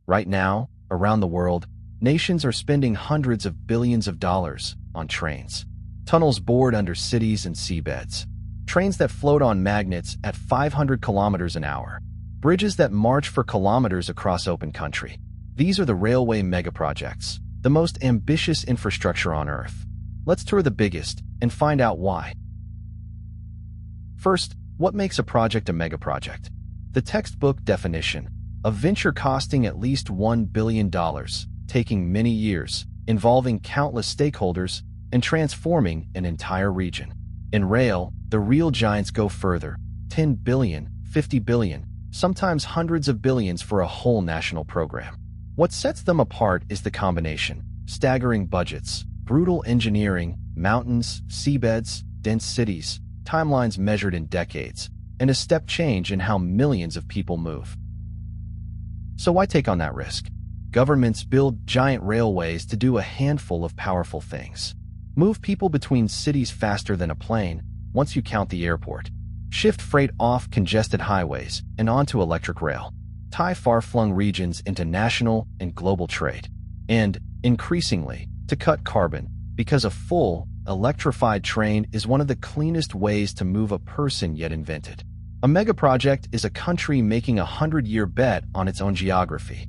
Right now, around the world, nations are spending hundreds of billions of dollars on trains. Tunnels bored under cities and seabeds. Trains that float on magnets at 500 kilometers an hour. Bridges that march for kilometers across open country. These are the railway megaprojects, the most ambitious infrastructure on Earth. Let's tour the biggest and find out why. First, what makes a project a megaproject? The textbook definition: a venture costing at least $1 billion, taking many years, involving countless stakeholders, and transforming an entire region. In rail, the real giants go further: 10 billion, 50 billion, sometimes hundreds of billions for a whole national program. What sets them apart is the combination: staggering budgets, brutal engineering, mountains, seabeds, dense cities, timelines measured in decades, and a step change in how millions of people move. So why take on that risk? Governments build giant railways to do a handful of powerful things. Move people between cities faster than a plane, once you count the airport. Shift freight off congested highways and onto electric rail. Tie far-flung regions into national and global trade. And, increasingly, to cut carbon, because a full, electrified train is one of the cleanest ways to move a person yet invented. A megaproject is a country making a 100-year bet on its own geography.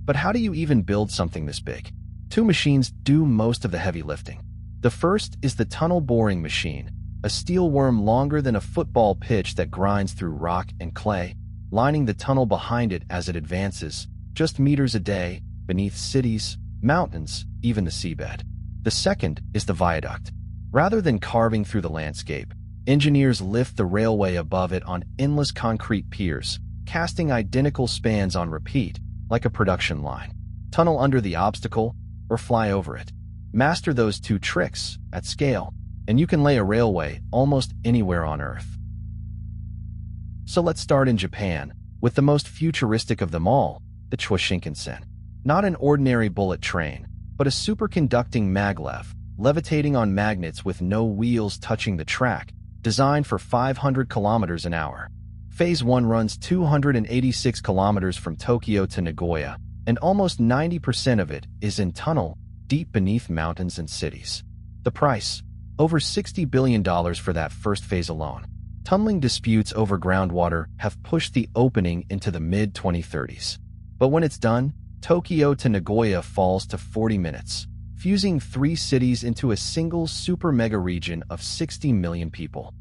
But how do you even build something this big? Two machines do most of the heavy lifting. The first is the tunnel boring machine, a steel worm longer than a football pitch that grinds through rock and clay, lining the tunnel behind it as it advances, just meters a day, beneath cities, mountains, even the seabed. The second is the viaduct. Rather than carving through the landscape, engineers lift the railway above it on endless concrete piers, casting identical spans on repeat, like a production line. Tunnel under the obstacle, or fly over it. Master those two tricks, at scale, and you can lay a railway almost anywhere on Earth. So let's start in Japan, with the most futuristic of them all, the Chuo Shinkansen. Not an ordinary bullet train, but a superconducting maglev, levitating on magnets with no wheels touching the track, designed for 500 kilometers an hour. Phase 1 runs 286 kilometers from Tokyo to Nagoya, and almost 90% of it is in tunnel, deep beneath mountains and cities. The price? Over $60 billion for that first phase alone. Tunneling disputes over groundwater have pushed the opening into the mid-2030s. But when it's done, Tokyo to Nagoya falls to 40 minutes, fusing 3 cities into a single super-mega region of 60 million people.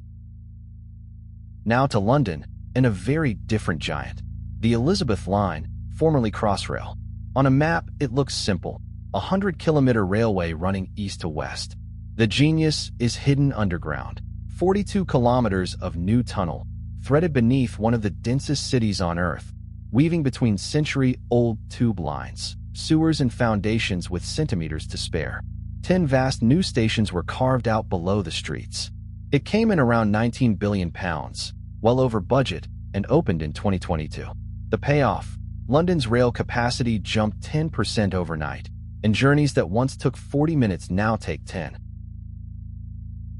Now to London, and a very different giant. The Elizabeth Line, formerly Crossrail. On a map, it looks simple: a 100-kilometer railway running east to west. The genius is hidden underground. 42 kilometers of new tunnel, threaded beneath one of the densest cities on Earth, weaving between century-old tube lines, sewers and foundations with centimeters to spare. 10 vast new stations were carved out below the streets. It came in around £19 billion, well over budget, and opened in 2022. The payoff: London's rail capacity jumped 10% overnight, and journeys that once took 40 minutes now take 10.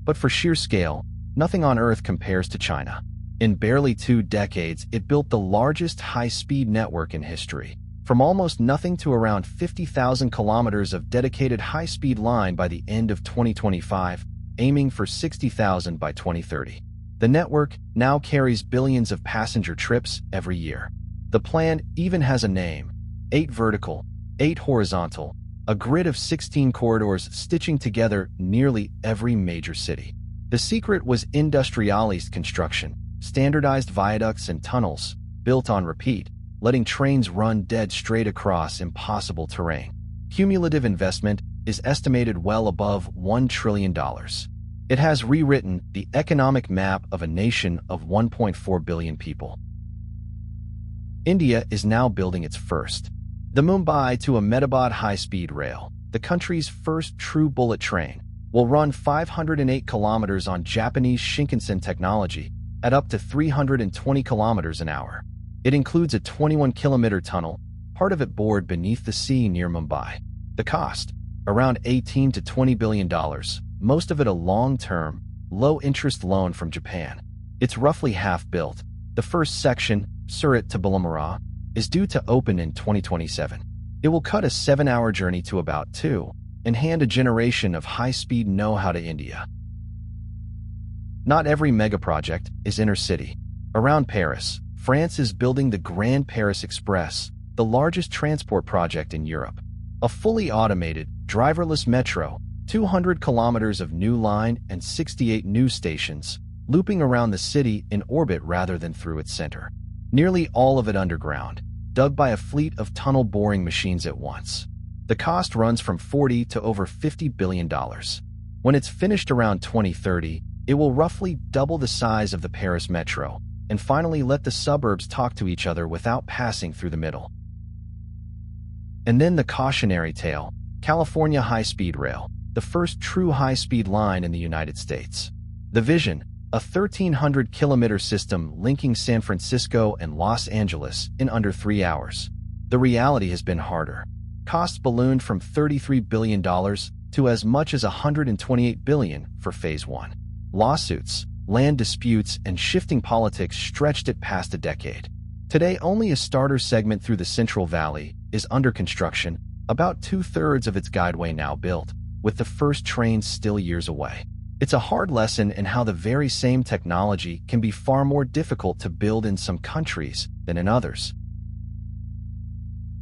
But for sheer scale, nothing on Earth compares to China. In barely 2 decades, it built the largest high-speed network in history, from almost nothing to around 50,000 kilometers of dedicated high-speed line by the end of 2025, aiming for 60,000 by 2030. The network now carries billions of passenger trips every year. The plan even has a name: 8 vertical, 8 horizontal, a grid of 16 corridors stitching together nearly every major city. The secret was industrialized construction, standardized viaducts and tunnels, built on repeat, letting trains run dead straight across impossible terrain. Cumulative investment is estimated well above $1 trillion. It has rewritten the economic map of a nation of 1.4 billion people. India is now building its first. The Mumbai to Ahmedabad high-speed rail, the country's first true bullet train, will run 508 kilometers on Japanese Shinkansen technology at up to 320 kilometers an hour. It includes a 21-kilometer tunnel, part of it bored beneath the sea near Mumbai. The cost? Around $18 to $20 billion, most of it a long-term, low-interest loan from Japan. It's roughly half built. The first section, Surat to Balamara, is due to open in 2027. It will cut a 7-hour journey to about 2 and hand a generation of high-speed know-how to India. Not every megaproject is inner-city. Around Paris, France is building the Grand Paris Express, the largest transport project in Europe. A fully automated, driverless metro, 200 kilometers of new line and 68 new stations, looping around the city in orbit rather than through its center. Nearly all of it underground, dug by a fleet of tunnel boring machines at once. The cost runs from $40 to over $50 billion. When it's finished around 2030, it will roughly double the size of the Paris metro and finally let the suburbs talk to each other without passing through the middle. And then the cautionary tale, California High-Speed Rail, the first true high-speed line in the United States. The vision, a 1,300-kilometer system linking San Francisco and Los Angeles in under 3 hours. The reality has been harder. Costs ballooned from $33 billion to as much as $128 billion for Phase 1. Lawsuits, land disputes, and shifting politics stretched it past a decade. Today, only a starter segment through the Central Valley is under construction, about 2/3 of its guideway now built, with the first trains still years away. It's a hard lesson in how the very same technology can be far more difficult to build in some countries than in others.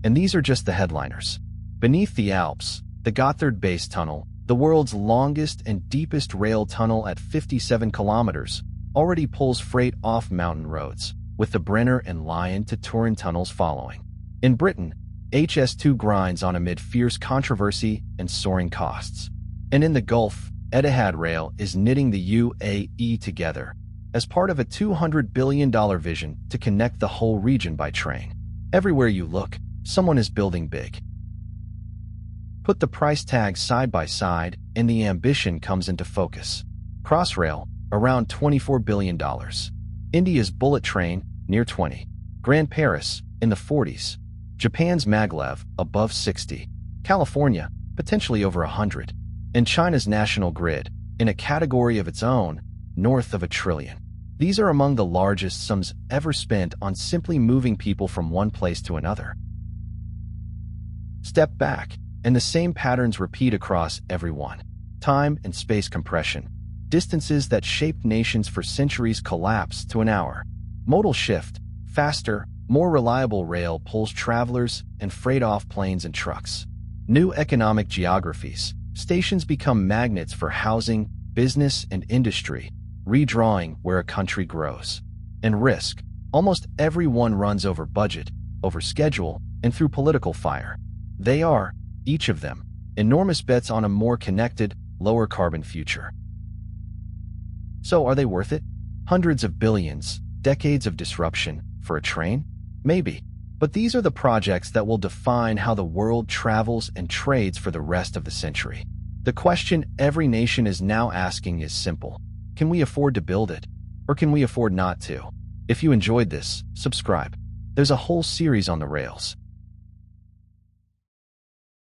And these are just the headliners. Beneath the Alps, the Gotthard Base Tunnel, the world's longest and deepest rail tunnel at 57 kilometers, already pulls freight off mountain roads, with the Brenner and Lion to Turin tunnels following. In Britain, HS2 grinds on amid fierce controversy and soaring costs. And in the Gulf, Etihad Rail is knitting the UAE together as part of a $200 billion vision to connect the whole region by train. Everywhere you look, someone is building big. Put the price tags side by side, and the ambition comes into focus. Crossrail, around $24 billion. India's bullet train, near 20. Grand Paris, in the 40s. Japan's maglev, above 60. California, potentially over 100. And China's national grid, in a category of its own, north of $1 trillion. These are among the largest sums ever spent on simply moving people from one place to another. Step back, and the same patterns repeat across every one. Time and space compression. Distances that shaped nations for centuries collapse to an hour. Modal shift. Faster, more reliable rail pulls travelers and freight off planes and trucks. New economic geographies. Stations become magnets for housing, business, and industry, redrawing where a country grows. And risk. Almost everyone runs over budget, over schedule, and through political fire. They are, each of them, enormous bets on a more connected, lower carbon future. So are they worth it? Hundreds of billions, decades of disruption, for a train? Maybe. But these are the projects that will define how the world travels and trades for the rest of the century. The question every nation is now asking is simple. Can we afford to build it? Or can we afford not to? If you enjoyed this, subscribe. There's a whole series on the rails.